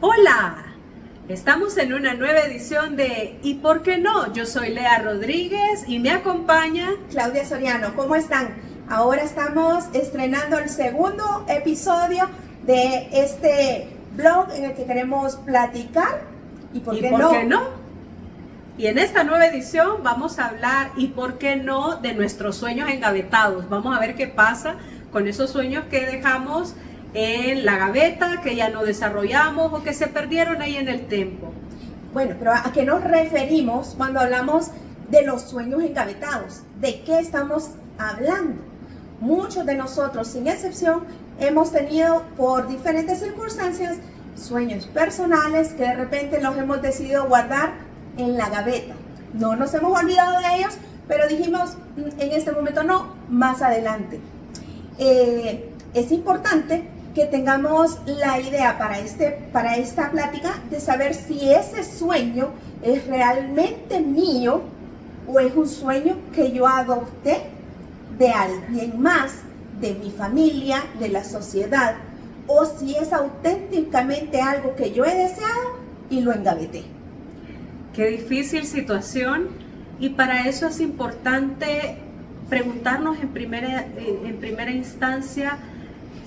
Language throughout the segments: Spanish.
Hola, estamos en una nueva edición de ¿Y por qué no? Yo soy Lea Rodríguez y me acompaña Claudia Soriano. ¿Cómo están? Ahora estamos estrenando el segundo episodio de este blog en el que queremos platicar ¿y por qué no? Y en esta nueva edición vamos a hablar ¿y por qué no? De nuestros sueños engavetados. Vamos a ver qué pasa con esos sueños que dejamos en la gaveta, que ya no desarrollamos o que se perdieron ahí en el tiempo. Bueno, pero ¿a qué nos referimos cuando hablamos de los sueños engavetados? ¿De qué estamos hablando? Muchos de nosotros, sin excepción, hemos tenido por diferentes circunstancias sueños personales que de repente los hemos decidido guardar en la gaveta. No nos hemos olvidado de ellos, pero dijimos en este momento no, más adelante. Es importante que tengamos la idea para esta plática de saber si ese sueño es realmente mío o es un sueño que yo adopté de alguien más, de mi familia, de la sociedad, o si es auténticamente algo que yo he deseado y lo engaveté. Qué difícil situación, y para eso es importante preguntarnos en primera instancia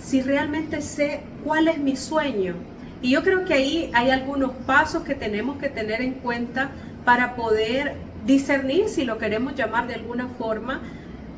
si realmente sé cuál es mi sueño. Y yo creo que ahí hay algunos pasos que tenemos que tener en cuenta para poder discernir, si lo queremos llamar de alguna forma,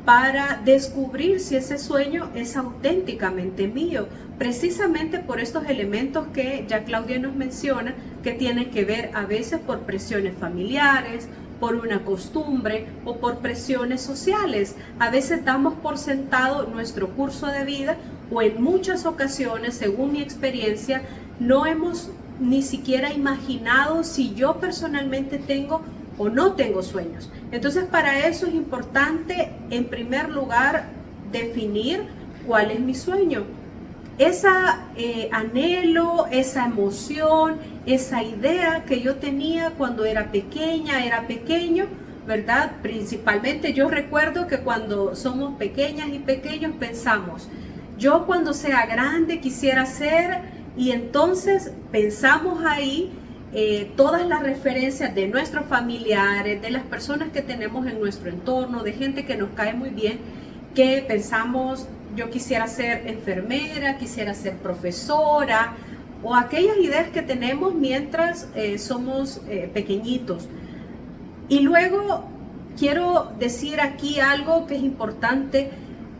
para descubrir si ese sueño es auténticamente mío, precisamente por estos elementos que ya Claudia nos menciona, que tienen que ver a veces por presiones familiares, por una costumbre o por presiones sociales. A veces damos por sentado nuestro curso de vida, o en muchas ocasiones, según mi experiencia, no hemos ni siquiera imaginado si yo personalmente tengo o no tengo sueños. Entonces, para eso es importante, en primer lugar, definir cuál es mi sueño. Esa anhelo, esa emoción, esa idea que yo tenía cuando era pequeña, era pequeño, ¿verdad? Principalmente yo recuerdo que cuando somos pequeñas y pequeños pensamos, yo cuando sea grande quisiera ser, y entonces pensamos ahí todas las referencias de nuestros familiares, de las personas que tenemos en nuestro entorno, de gente que nos cae muy bien, que pensamos, yo quisiera ser enfermera, quisiera ser profesora, o aquellas ideas que tenemos mientras somos pequeñitos. Y luego quiero decir aquí algo que es importante,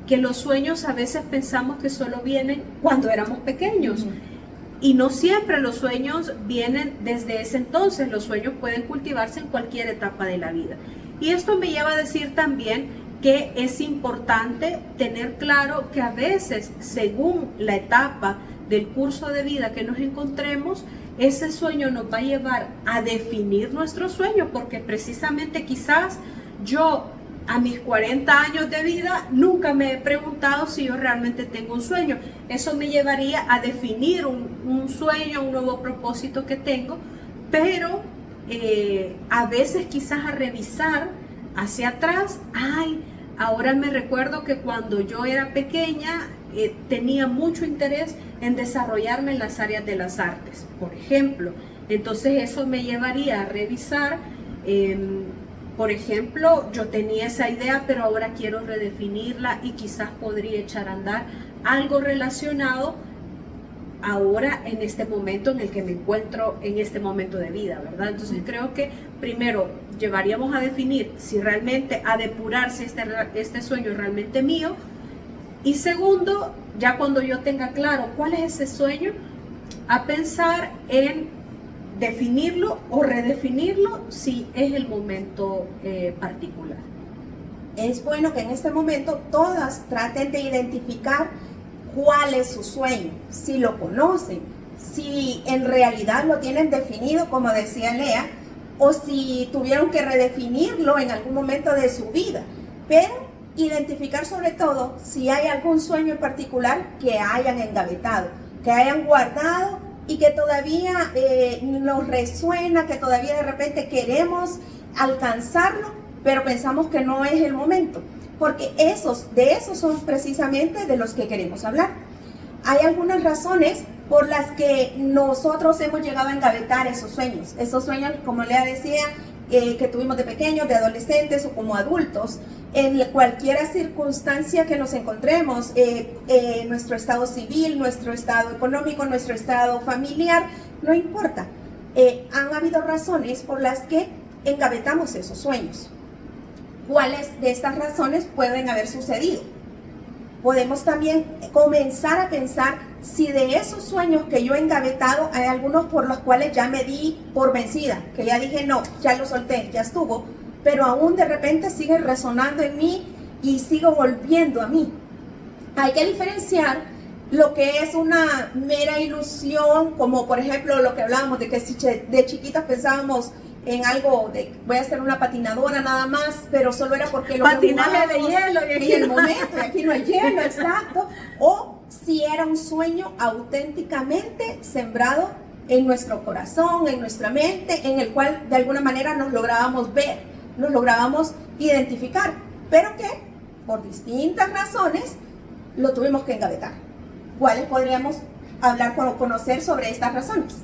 que los sueños a veces pensamos que solo vienen cuando éramos pequeños. Y no siempre los sueños vienen desde ese entonces. Los sueños pueden cultivarse en cualquier etapa de la vida. Y esto me lleva a decir también que es importante tener claro que a veces, según la etapa del curso de vida que nos encontremos, ese sueño nos va a llevar a definir nuestro sueño, porque precisamente quizás yo a mis 40 años de vida nunca me he preguntado si yo realmente tengo un sueño. Eso me llevaría a definir un sueño, un nuevo propósito que tengo, pero a veces quizás a revisar hacia atrás, ahora me recuerdo que cuando yo era pequeña tenía mucho interés en desarrollarme en las áreas de las artes, por ejemplo. Entonces eso me llevaría a revisar, por ejemplo, yo tenía esa idea, pero ahora quiero redefinirla y quizás podría echar a andar algo relacionado ahora en este momento en el que me encuentro, en este momento de vida, ¿verdad? Entonces creo que primero llevaríamos a definir si realmente, a depurar si este sueño es realmente mío, y segundo, ya cuando yo tenga claro cuál es ese sueño, a pensar en definirlo o redefinirlo si es el momento particular. Es bueno que en este momento todas traten de identificar cuál es su sueño, si lo conocen, si en realidad lo tienen definido, como decía Lea, o si tuvieron que redefinirlo en algún momento de su vida. Pero identificar sobre todo si hay algún sueño en particular que hayan engavetado, que hayan guardado y que todavía nos resuena, que todavía de repente queremos alcanzarlo, pero pensamos que no es el momento, porque de esos son precisamente de los que queremos hablar. Hay algunas razones por las que nosotros hemos llegado a engavetar esos sueños, como Lea decía, que tuvimos de pequeños, de adolescentes o como adultos, en cualquier circunstancia que nos encontremos, nuestro estado civil, nuestro estado económico, nuestro estado familiar, no importa. Han habido razones por las que engavetamos esos sueños. ¿Cuáles de estas razones pueden haber sucedido? Podemos también comenzar a pensar si de esos sueños que yo he engavetado hay algunos por los cuales ya me di por vencida, que ya dije no, ya lo solté, ya estuvo, pero aún de repente sigue resonando en mí y sigo volviendo a mí. Hay que diferenciar lo que es una mera ilusión, como por ejemplo lo que hablábamos de que si de chiquitas pensábamos en algo de voy a ser una patinadora nada más, pero solo era porque lo patinaje de hielo y aquí en el momento, y aquí no hay hielo, exacto, o si era un sueño auténticamente sembrado en nuestro corazón, en nuestra mente, en el cual de alguna manera nos lográbamos ver, nos lográbamos identificar, pero que por distintas razones lo tuvimos que engavetar. ¿Cuáles podríamos hablar o conocer sobre estas razones?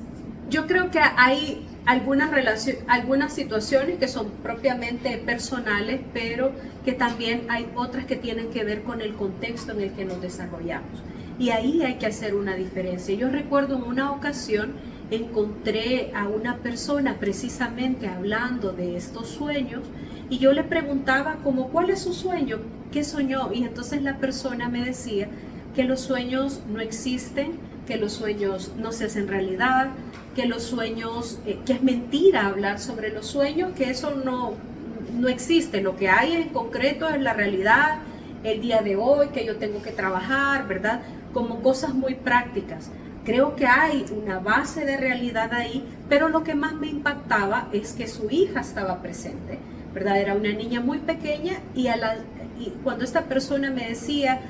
Yo creo que hay algunas situaciones que son propiamente personales, pero que también hay otras que tienen que ver con el contexto en el que nos desarrollamos. Y ahí hay que hacer una diferencia. Yo recuerdo en una ocasión encontré a una persona precisamente hablando de estos sueños y yo le preguntaba como ¿cuál es su sueño? ¿Qué soñó? Y entonces la persona me decía que los sueños no existen, que los sueños no se hacen realidad, que los sueños, que es mentira hablar sobre los sueños, que eso no existe. Lo que hay en concreto es la realidad, el día de hoy, que yo tengo que trabajar, ¿verdad? Como cosas muy prácticas. Creo que hay una base de realidad ahí, pero lo que más me impactaba es que su hija estaba presente, ¿verdad? Era una niña muy pequeña y cuando esta persona me decía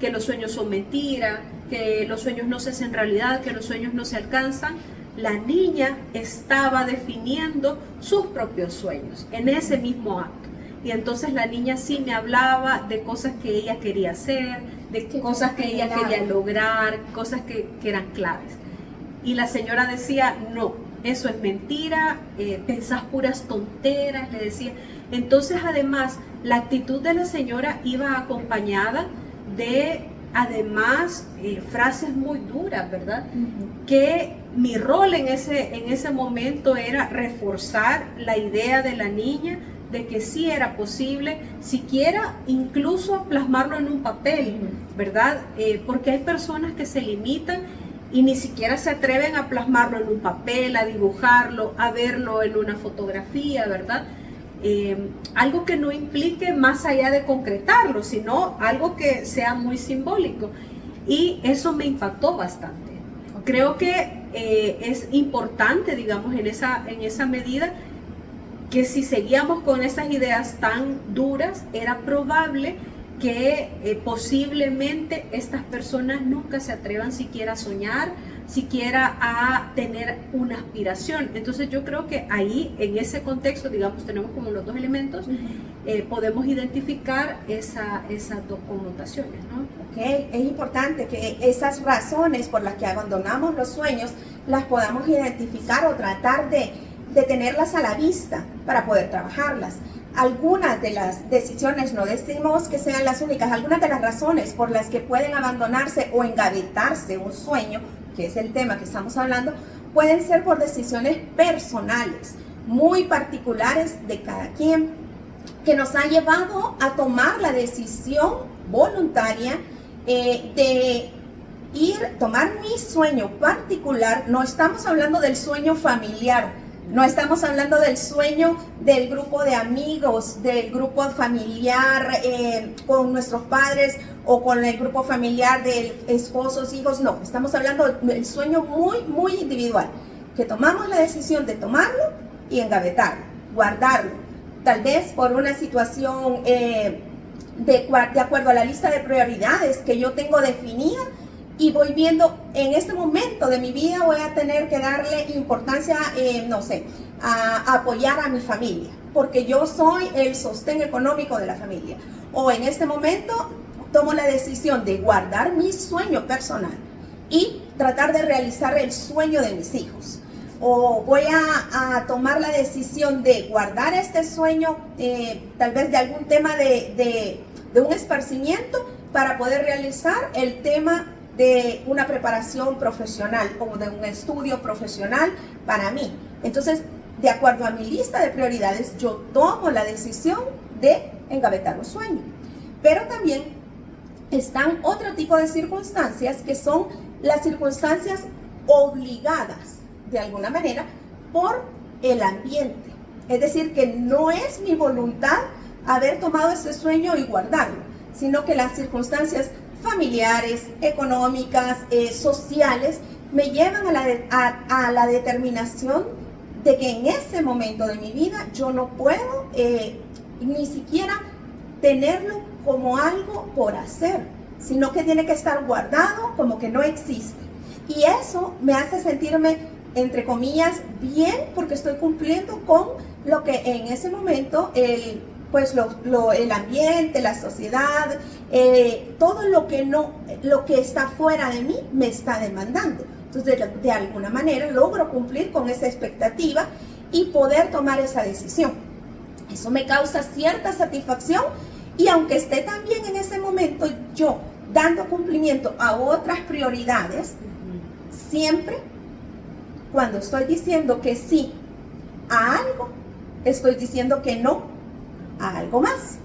que los sueños son mentira, que los sueños no se hacen realidad, que los sueños no se alcanzan, la niña estaba definiendo sus propios sueños en ese mismo acto. Y entonces la niña sí me hablaba de cosas que ella quería hacer, de cosas que ella quería lograr, cosas que eran claves. Y la señora decía, no, eso es mentira, pensás puras tonteras, le decía. Entonces además la actitud de la señora iba acompañada de además frases muy duras, ¿verdad? Que mi rol en ese momento era reforzar la idea de la niña de que sí era posible, siquiera incluso plasmarlo en un papel, ¿verdad? Porque hay personas que se limitan y ni siquiera se atreven a plasmarlo en un papel, a dibujarlo, a verlo en una fotografía, ¿verdad? Algo que no implique más allá de concretarlo, sino algo que sea muy simbólico. Y eso me impactó bastante. Creo que es importante, digamos, en esa medida, que si seguíamos con esas ideas tan duras, era probable que posiblemente estas personas nunca se atrevan siquiera a soñar, siquiera a tener una aspiración. Entonces yo creo que ahí, en ese contexto, digamos, tenemos como los dos elementos, podemos identificar esas dos connotaciones, ¿no? Okay. Es importante que esas razones por las que abandonamos los sueños las podamos identificar o tratar de tenerlas a la vista para poder trabajarlas. Algunas de las decisiones, no decimos que sean las únicas, algunas de las razones por las que pueden abandonarse o engavetarse un sueño, que es el tema que estamos hablando, pueden ser por decisiones personales, muy particulares de cada quien, que nos ha llevado a tomar la decisión voluntaria de tomar mi sueño particular. No estamos hablando del sueño familiar, no estamos hablando del sueño del grupo de amigos, del grupo familiar con nuestros padres o con el grupo familiar de esposos, hijos. No, estamos hablando del sueño muy, muy individual, que tomamos la decisión de tomarlo y engavetarlo, guardarlo. Tal vez por una situación de acuerdo a la lista de prioridades que yo tengo definida, y voy viendo en este momento de mi vida voy a tener que darle importancia, no sé, a apoyar a mi familia, porque yo soy el sostén económico de la familia. O en este momento tomo la decisión de guardar mi sueño personal y tratar de realizar el sueño de mis hijos. O voy a tomar la decisión de guardar este sueño, tal vez de algún tema de un esparcimiento, para poder realizar el tema de una preparación profesional o de un estudio profesional para mí. Entonces, de acuerdo a mi lista de prioridades, yo tomo la decisión de engavetar un sueño. Pero también están otro tipo de circunstancias, que son las circunstancias obligadas de alguna manera por el ambiente. Es decir, que no es mi voluntad haber tomado ese sueño y guardarlo, sino que las circunstancias familiares, económicas, sociales, me llevan a la determinación de que en ese momento de mi vida yo no puedo ni siquiera tenerlo como algo por hacer, sino que tiene que estar guardado como que no existe. Y eso me hace sentirme, entre comillas, bien, porque estoy cumpliendo con lo que en ese momento el ambiente, la sociedad, todo lo que está fuera de mí me está demandando. Entonces, de alguna manera logro cumplir con esa expectativa y poder tomar esa decisión. Eso me causa cierta satisfacción, y aunque esté también en ese momento yo dando cumplimiento a otras prioridades, siempre cuando estoy diciendo que sí a algo, estoy diciendo que no a algo más.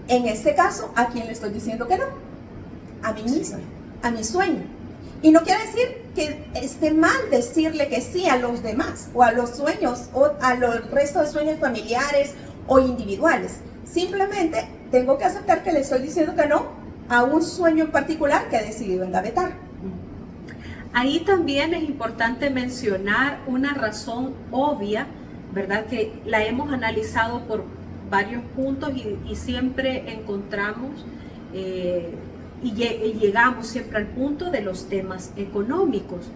En este caso, ¿a quién le estoy diciendo que no? A mí misma, a mi sueño. Y no quiere decir que esté mal decirle que sí a los demás, o a los sueños, o a los restos de sueños familiares o individuales. Simplemente tengo que aceptar que le estoy diciendo que no a un sueño en particular que he decidido engavetar. Ahí también es importante mencionar una razón obvia, ¿verdad? Que la hemos analizado por varios puntos y siempre encontramos y llegamos siempre al punto de los temas económicos,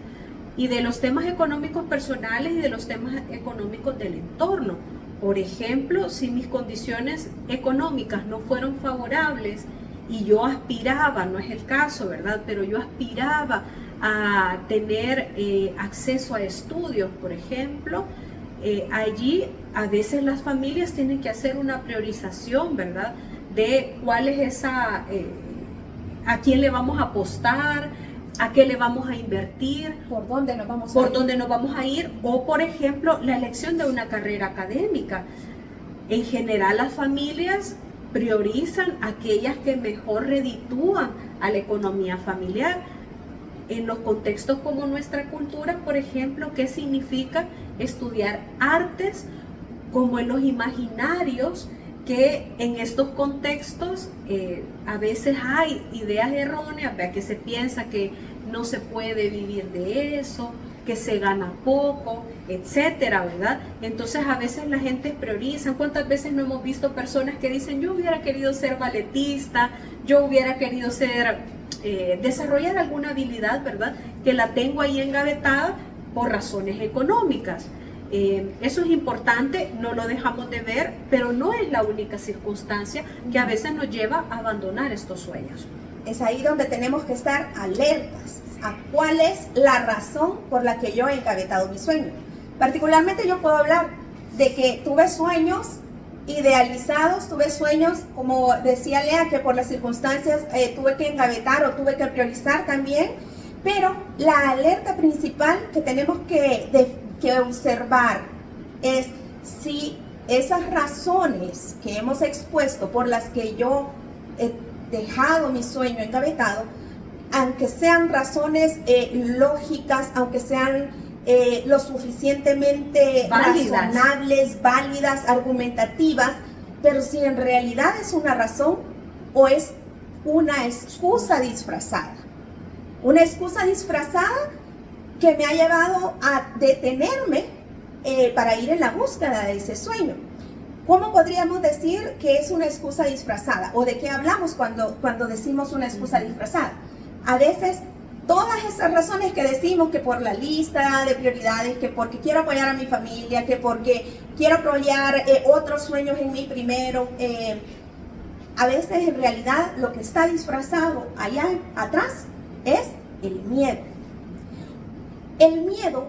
y de los temas económicos personales y de los temas económicos del entorno. Por ejemplo, si mis condiciones económicas no fueron favorables y yo aspiraba, no es el caso, ¿verdad? Pero yo aspiraba a tener acceso a estudios, por ejemplo, allí a veces las familias tienen que hacer una priorización, ¿verdad? De cuál es esa, a quién le vamos a apostar, a qué le vamos a invertir, por dónde nos vamos a ir, o por ejemplo la elección de una carrera académica. En general las familias priorizan aquellas que mejor reditúan a la economía familiar. En los contextos como nuestra cultura, por ejemplo, ¿qué significa estudiar artes? Como en los imaginarios, que en estos contextos a veces hay ideas erróneas, ¿verdad? Que se piensa que no se puede vivir de eso, que se gana poco, etcétera, ¿verdad? Entonces a veces la gente prioriza. ¿Cuántas veces no hemos visto personas que dicen: yo hubiera querido ser balletista, yo hubiera querido ser desarrollar alguna habilidad, ¿verdad? Que la tengo ahí engavetada por razones económicas. Eso es importante, no lo dejamos de ver, pero no es la única circunstancia que a veces nos lleva a abandonar estos sueños. Es ahí donde tenemos que estar alertas a cuál es la razón por la que yo he engavetado mi sueño. Particularmente yo puedo hablar de que tuve sueños idealizados, tuve sueños, como decía Lea, que por las circunstancias tuve que engavetar o tuve que priorizar también, pero la alerta principal que tenemos que observar es si esas razones que hemos expuesto por las que yo he dejado mi sueño engavetado, aunque sean razones lógicas, aunque sean lo suficientemente razonables, válidas, argumentativas, pero si en realidad es una razón o es una excusa disfrazada. Una excusa disfrazada que me ha llevado a detenerme para ir en la búsqueda de ese sueño. ¿Cómo podríamos decir que es una excusa disfrazada? ¿O de qué hablamos cuando decimos una excusa disfrazada? A veces todas esas razones que decimos, que por la lista de prioridades, que porque quiero apoyar a mi familia, que porque quiero apoyar otros sueños en mí primero, a veces en realidad lo que está disfrazado allá atrás es el miedo. El miedo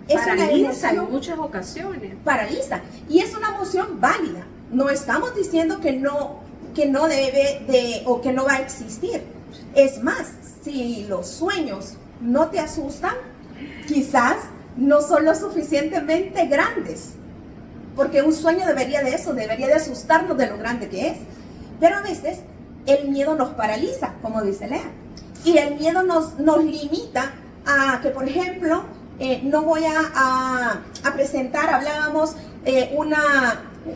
es Paraliza una en emoción, muchas ocasiones. paraliza, y es una emoción válida. No estamos diciendo que no debe de o que no va a existir. Es más, si los sueños no te asustan, quizás no son lo suficientemente grandes, porque un sueño debería de eso, debería de asustarnos de lo grande que es. Pero a veces el miedo nos paraliza, como dice Lea, y el miedo nos limita a que, por ejemplo, no voy a presentar, hablábamos,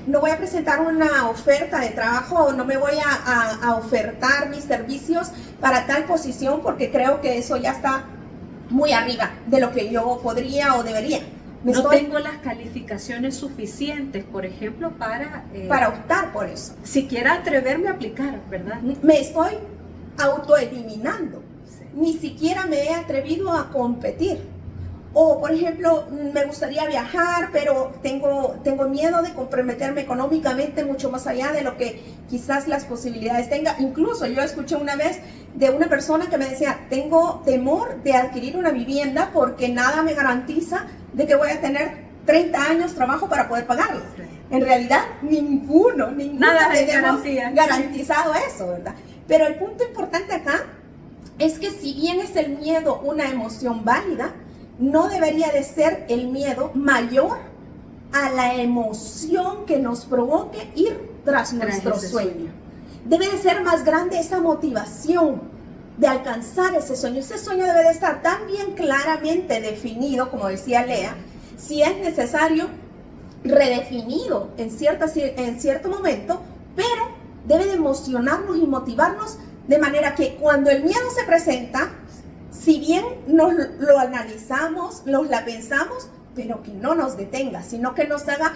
no voy a presentar una oferta de trabajo, o no me voy a ofertar mis servicios para tal posición porque creo que eso ya está muy arriba de lo que yo podría o debería. No tengo las calificaciones suficientes, por ejemplo, para optar por eso. Siquiera atreverme a aplicar, ¿verdad? Me estoy autoeliminando. Sí. Ni siquiera me he atrevido a competir. O, por ejemplo, me gustaría viajar, pero tengo miedo de comprometerme económicamente mucho más allá de lo que quizás las posibilidades tenga. Incluso yo escuché una vez de una persona que me decía, tengo temor de adquirir una vivienda porque nada me garantiza de que voy a tener 30 años trabajo para poder pagarla. En realidad, ninguno nada tenemos garantía. garantizado eso, ¿verdad? Pero el punto importante acá es que si bien es el miedo una emoción válida, no debería de ser el miedo mayor a la emoción que nos provoque ir tras nuestro sueño. Debe de ser más grande esa motivación de alcanzar ese sueño. Ese sueño debe de estar tan bien claramente definido, como decía Lea, si es necesario redefinido en cierto momento, pero debe de emocionarnos y motivarnos de manera que cuando el miedo se presenta, si bien lo analizamos, la pensamos, pero que no nos detenga, sino que nos haga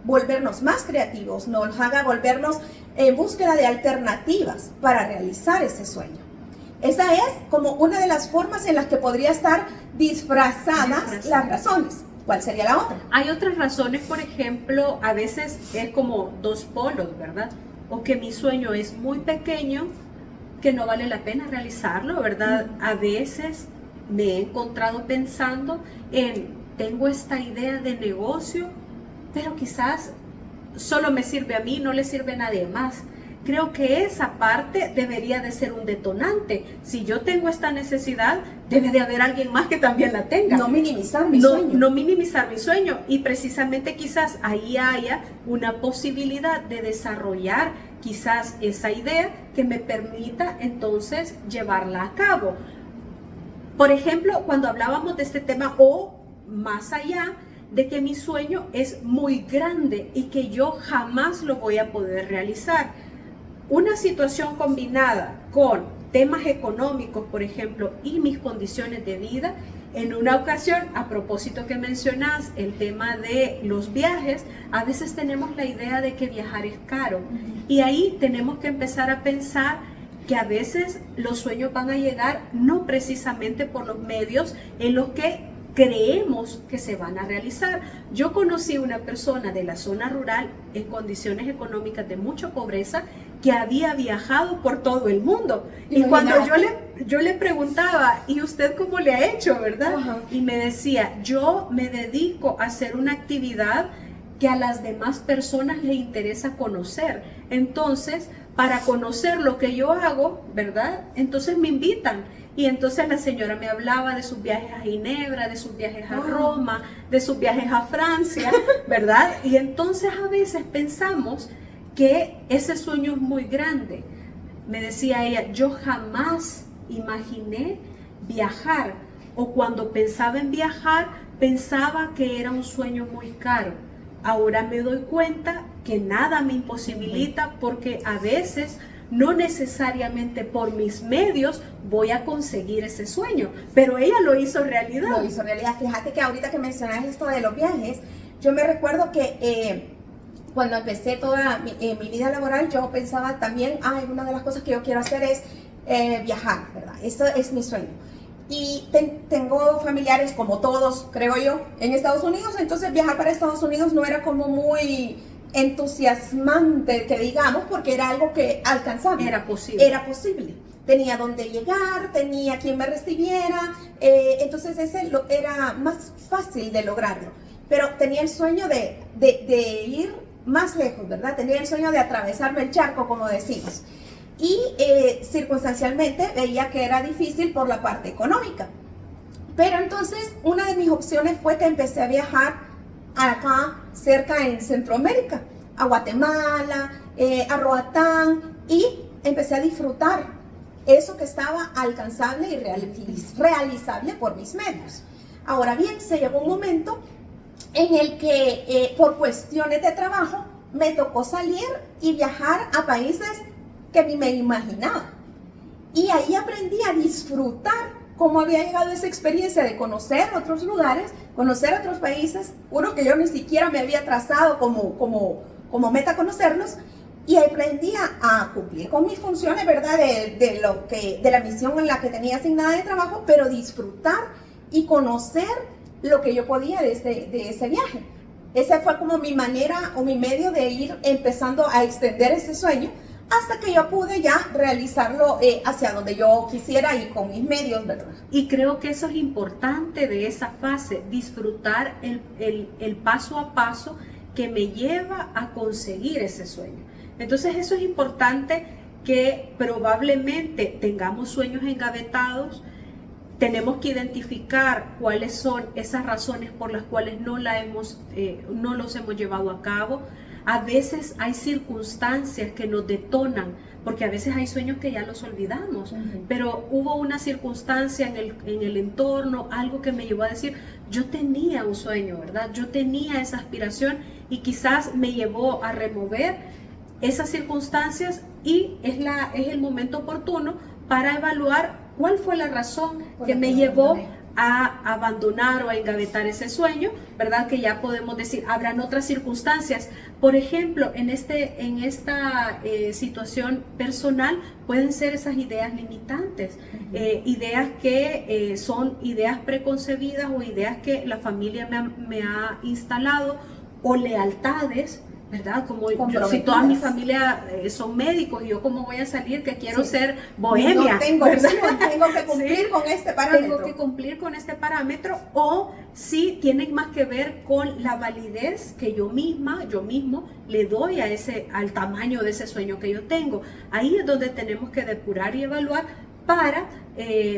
volvernos más creativos, nos haga volvernos en búsqueda de alternativas para realizar ese sueño. Esa es como una de las formas en las que podría estar disfrazadas las razones. ¿Cuál sería la otra? Hay otras razones, por ejemplo, a veces es como dos polos, ¿verdad? O que mi sueño es muy pequeño, que no vale la pena realizarlo, ¿verdad? A veces me he encontrado pensando tengo esta idea de negocio, pero quizás solo me sirve a mí, no le sirve a nadie más. Creo que esa parte debería de ser un detonante. Si yo tengo esta necesidad, debe de haber alguien más que también la tenga. No minimizar mi sueño. No minimizar mi sueño. Y precisamente quizás ahí haya una posibilidad de desarrollar quizás esa idea que me permita entonces llevarla a cabo. Por ejemplo, cuando hablábamos de este tema o más allá, de que mi sueño es muy grande y que yo jamás lo voy a poder realizar. Una situación combinada con temas económicos, por ejemplo, y mis condiciones de vida. En una ocasión, a propósito que mencionas el tema de los viajes, a veces tenemos la idea de que viajar es caro. Y ahí tenemos que empezar a pensar que a veces los sueños van a llegar no precisamente por los medios en los que creemos que se van a realizar. Yo conocí una persona de la zona rural en condiciones económicas de mucha pobreza que había viajado por todo el mundo. Y cuando yo le preguntaba, ¿y usted cómo le ha hecho, verdad? Ajá. Y me decía, yo me dedico a hacer una actividad que a las demás personas les interesa conocer. Entonces, para conocer lo que yo hago, ¿verdad? Entonces me invitan. Y entonces la señora me hablaba de sus viajes a Ginebra, de sus viajes a Roma, de sus viajes a Francia, ¿verdad? Y entonces a veces pensamos que ese sueño es muy grande. Me decía ella, yo jamás imaginé viajar, o cuando pensaba en viajar, pensaba que era un sueño muy caro. Ahora me doy cuenta que nada me imposibilita, porque a veces no necesariamente por mis medios voy a conseguir ese sueño, pero ella lo hizo realidad. Lo hizo realidad. Fíjate que ahorita que mencionas esto de los viajes, yo me recuerdo que cuando empecé toda mi vida laboral, yo pensaba también, una de las cosas que yo quiero hacer es viajar, ¿verdad? Eso es mi sueño. Y tengo familiares, como todos, creo yo, en Estados Unidos, entonces viajar para Estados Unidos no era como muy entusiasmante, que digamos, porque era algo que alcanzaba. Era posible. Era posible. Tenía dónde llegar, tenía quien me recibiera, entonces era más fácil de lograrlo. Pero tenía el sueño de ir más lejos, ¿verdad? Tenía el sueño de atravesarme el charco, como decimos. Y circunstancialmente veía que era difícil por la parte económica. Pero entonces una de mis opciones fue que empecé a viajar acá cerca en Centroamérica, a Guatemala, a Roatán, y empecé a disfrutar eso que estaba alcanzable y realizable por mis medios. Ahora bien, se llegó un momento en el que por cuestiones de trabajo me tocó salir y viajar a países que ni me imaginaba. Y ahí aprendí a disfrutar cómo había llegado esa experiencia de conocer otros lugares, conocer otros países, uno que yo ni siquiera me había trazado como meta conocerlos, y aprendí a cumplir con mis funciones, ¿verdad? De la misión en la que tenía asignada de trabajo, pero disfrutar y conocer lo que yo podía de ese viaje. Esa fue como mi manera o mi medio de ir empezando a extender ese sueño, hasta que yo pude ya realizarlo hacia donde yo quisiera y con mis medios, ¿verdad? Y creo que eso es importante de esa fase, disfrutar el paso a paso que me lleva a conseguir ese sueño. Entonces eso es importante, que probablemente tengamos sueños engavetados. Tenemos que identificar cuáles son esas razones por las cuales no los hemos llevado a cabo. A veces hay circunstancias que nos detonan, porque a veces hay sueños que ya los olvidamos, pero hubo una circunstancia en el entorno, algo que me llevó a decir, yo tenía un sueño, ¿verdad? Yo tenía esa aspiración, y quizás me llevó a remover esas circunstancias, y es el momento oportuno para evaluar cuál fue la razón que me llevó a abandonar o a engavetar ese sueño, ¿verdad? Que ya podemos decir, habrán otras circunstancias. Por ejemplo, en esta situación personal pueden ser esas ideas limitantes, ideas que son ideas preconcebidas, o ideas que la familia me ha instalado, o lealtades, ¿verdad? Como si toda mi familia son médicos, y yo cómo voy a salir que quiero ser bohemia. No tengo opción, tengo que cumplir con este parámetro. Tengo que cumplir con este parámetro, o si tienen más que ver con la validez que yo mismo le doy al tamaño de ese sueño que yo tengo. Ahí es donde tenemos que depurar y evaluar para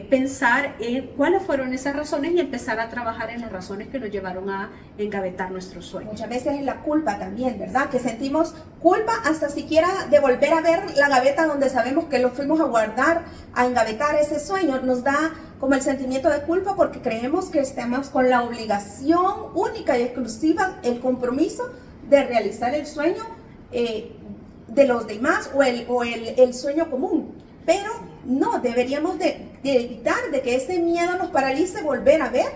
pensar en cuáles fueron esas razones y empezar a trabajar en las razones que nos llevaron a engavetar nuestros sueños. Muchas veces es la culpa también, ¿verdad? Que sentimos culpa hasta siquiera de volver a ver la gaveta donde sabemos que lo fuimos a guardar, a engavetar ese sueño. Nos da como el sentimiento de culpa porque creemos que estamos con la obligación única y exclusiva, el compromiso de realizar el sueño de los demás, o el sueño común. Pero no, deberíamos de evitar de que ese miedo nos paralice volver a ver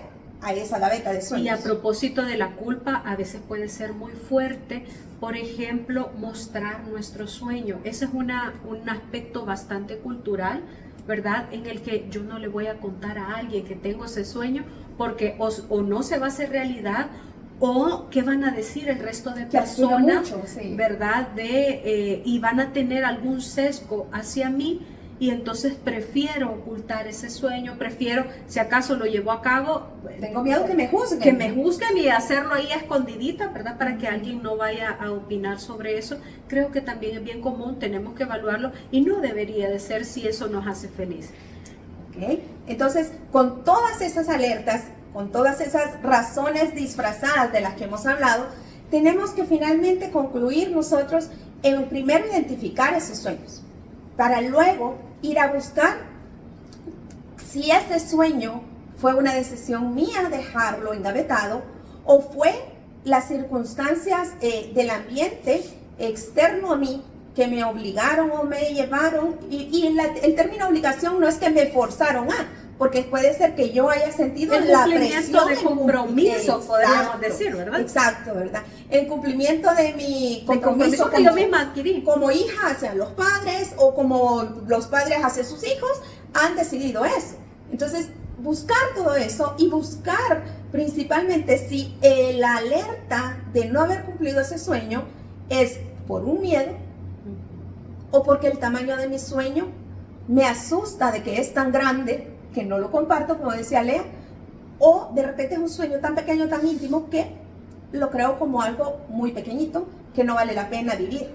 a esa gaveta de sueños. Y a propósito de la culpa, a veces puede ser muy fuerte, por ejemplo, mostrar nuestro sueño. Ese es un aspecto bastante cultural, ¿verdad? En el que yo no le voy a contar a alguien que tengo ese sueño, porque o no se va a hacer realidad, o qué van a decir el resto de personas, ¿verdad? Y van a tener algún sesgo hacia mí. Y entonces prefiero ocultar ese sueño, prefiero, si acaso lo llevo a cabo, tengo miedo que me juzguen. Que me juzguen, y hacerlo ahí a escondidita, ¿verdad? Para que alguien no vaya a opinar sobre eso. Creo que también es bien común, tenemos que evaluarlo, y no debería de ser si eso nos hace feliz. ¿Ok? Entonces, con todas esas alertas, con todas esas razones disfrazadas de las que hemos hablado, tenemos que finalmente concluir nosotros en primero identificar esos sueños, para luego ir a buscar si ese sueño fue una decisión mía dejarlo engavetado, o fue las circunstancias del ambiente externo a mí que me obligaron o me llevaron, y el término obligación no es que me forzaron porque puede ser que yo haya sentido la presión de compromiso, podríamos decir, ¿verdad? Exacto, ¿verdad? El cumplimiento de mi compromiso que yo misma adquirí como hija hacia los padres, o como los padres hacia sus hijos han decidido eso. Entonces, buscar todo eso, y buscar principalmente si la alerta de no haber cumplido ese sueño ¿Es por un miedo o porque el tamaño de mi sueño me asusta de que es tan grande que no lo comparto, como decía Lea, o de repente es un sueño tan pequeño, tan íntimo, que lo creo como algo muy pequeñito, que no vale la pena vivir?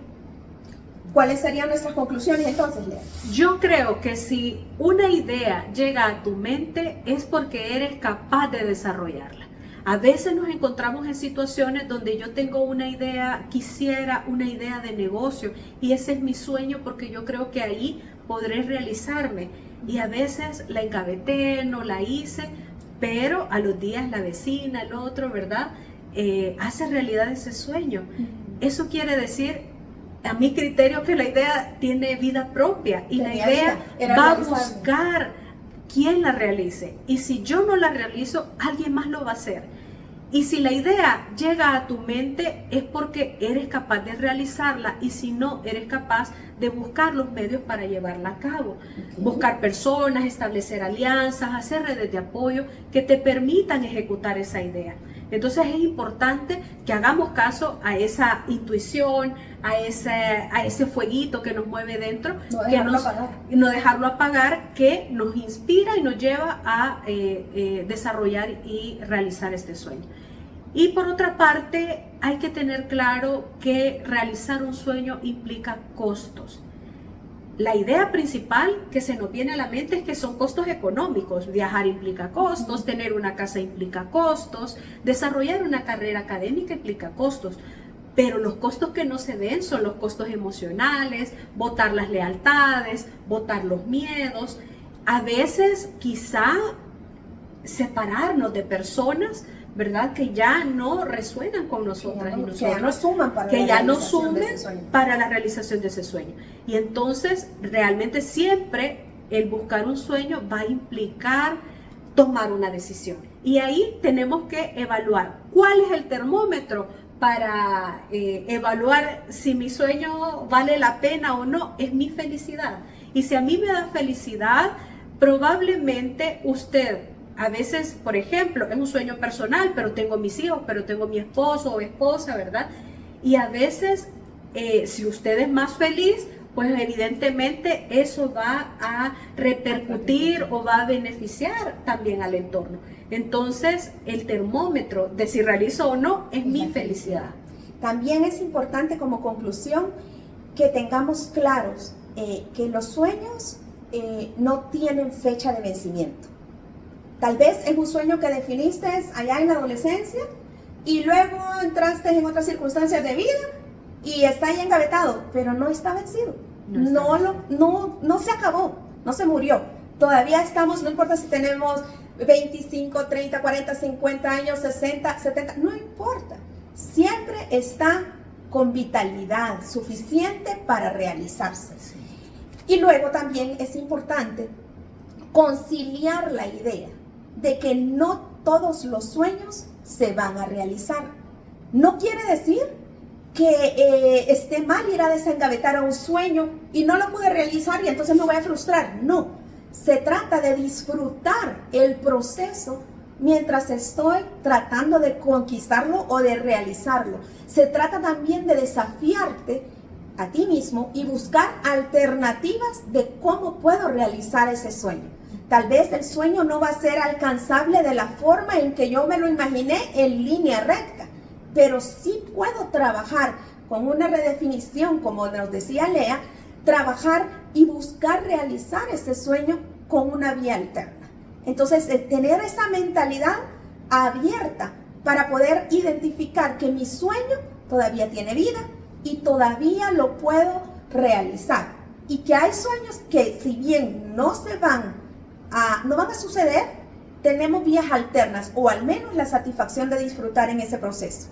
¿Cuáles serían nuestras conclusiones entonces, Lea? Yo creo que si una idea llega a tu mente es porque eres capaz de desarrollarla. A veces nos encontramos en situaciones donde yo tengo una idea, quisiera una idea de negocio y ese es mi sueño porque yo creo que ahí podré realizarme. Y a veces la engaveté, no la hice, pero a los días la vecina, el otro, ¿verdad? Hace realidad ese sueño. Eso quiere decir, a mi criterio, que la idea tiene vida propia y la idea va a buscar quién la realice. Y si yo no la realizo, alguien más lo va a hacer. Y si la idea llega a tu mente es porque eres capaz de realizarla, y si no, eres capaz de buscar los medios para llevarla a cabo. Buscar personas, establecer alianzas, hacer redes de apoyo que te permitan ejecutar esa idea. Entonces es importante que hagamos caso a esa intuición, a ese fueguito que nos mueve dentro, no dejarlo apagar, que nos inspira y nos lleva a desarrollar y realizar este sueño. Y por otra parte, hay que tener claro que realizar un sueño implica costos. La idea principal que se nos viene a la mente es que son costos económicos. Viajar implica costos, tener una casa implica costos, desarrollar una carrera académica implica costos. Pero los costos que no se ven son los costos emocionales, botar las lealtades, botar los miedos. A veces quizá separarnos de personas, ¿verdad?, que ya no resuenan con nosotras y nosotros, que ya no suman para la realización de ese sueño. Y entonces realmente siempre el buscar un sueño va a implicar tomar una decisión. Y ahí tenemos que evaluar cuál es el termómetro para evaluar si mi sueño vale la pena o no. Es mi felicidad. Y si a mí me da felicidad, probablemente usted, a veces, por ejemplo, es un sueño personal, pero tengo mis hijos, pero tengo mi esposo o esposa, ¿verdad? Y a veces, si usted es más feliz, pues evidentemente eso va a repercutir o va a beneficiar también al entorno. Entonces, el termómetro de si realizo o no es mi felicidad. También es importante, como conclusión, que tengamos claros que los sueños no tienen fecha de vencimiento. Tal vez es un sueño que definiste allá en la adolescencia y luego entraste en otras circunstancias de vida y está ahí engavetado, pero no está vencido. No se acabó, no se murió. Todavía estamos, no importa si tenemos 25, 30, 40, 50 años, 60, 70, no importa. Siempre está con vitalidad suficiente para realizarse. Y luego también es importante conciliar la idea de que no todos los sueños se van a realizar. No quiere decir que esté mal ir a desengavetar a un sueño y no lo pude realizar y entonces me voy a frustrar. No, se trata de disfrutar el proceso mientras estoy tratando de conquistarlo o de realizarlo. Se trata también de desafiarte a ti mismo y buscar alternativas de cómo puedo realizar ese sueño. Tal vez el sueño no va a ser alcanzable de la forma en que yo me lo imaginé en línea recta, pero sí puedo trabajar con una redefinición, como nos decía Lea, trabajar y buscar realizar ese sueño con una vía alterna. Entonces, tener esa mentalidad abierta para poder identificar que mi sueño todavía tiene vida y todavía lo puedo realizar. Y que hay sueños que, si bien no van a suceder, tenemos vías alternas o al menos la satisfacción de disfrutar en ese proceso.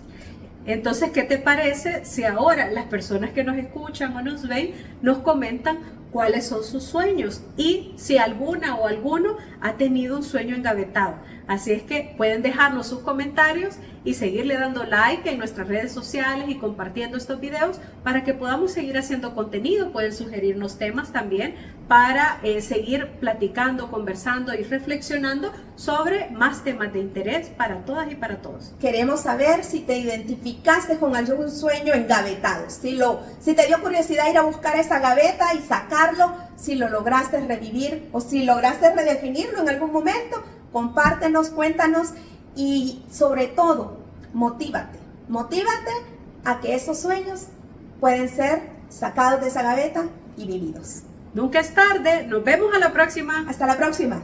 Entonces, ¿qué te parece si ahora las personas que nos escuchan o nos ven nos comentan cuáles son sus sueños y si alguna o alguno ha tenido un sueño engavetado. Así es que pueden dejarnos sus comentarios y seguirle dando like en nuestras redes sociales y compartiendo estos videos para que podamos seguir haciendo contenido. Pueden sugerirnos temas también para seguir platicando, conversando y reflexionando sobre más temas de interés para todas y para todos. Queremos saber si te identificaste con algún sueño engavetado, si te dio curiosidad ir a buscar esa gaveta y sacarlo, si lo lograste revivir o si lograste redefinirlo en algún momento. Compártenos, cuéntanos y sobre todo, motívate a que esos sueños pueden ser sacados de esa gaveta y vividos. Nunca es tarde, nos vemos a la próxima. Hasta la próxima.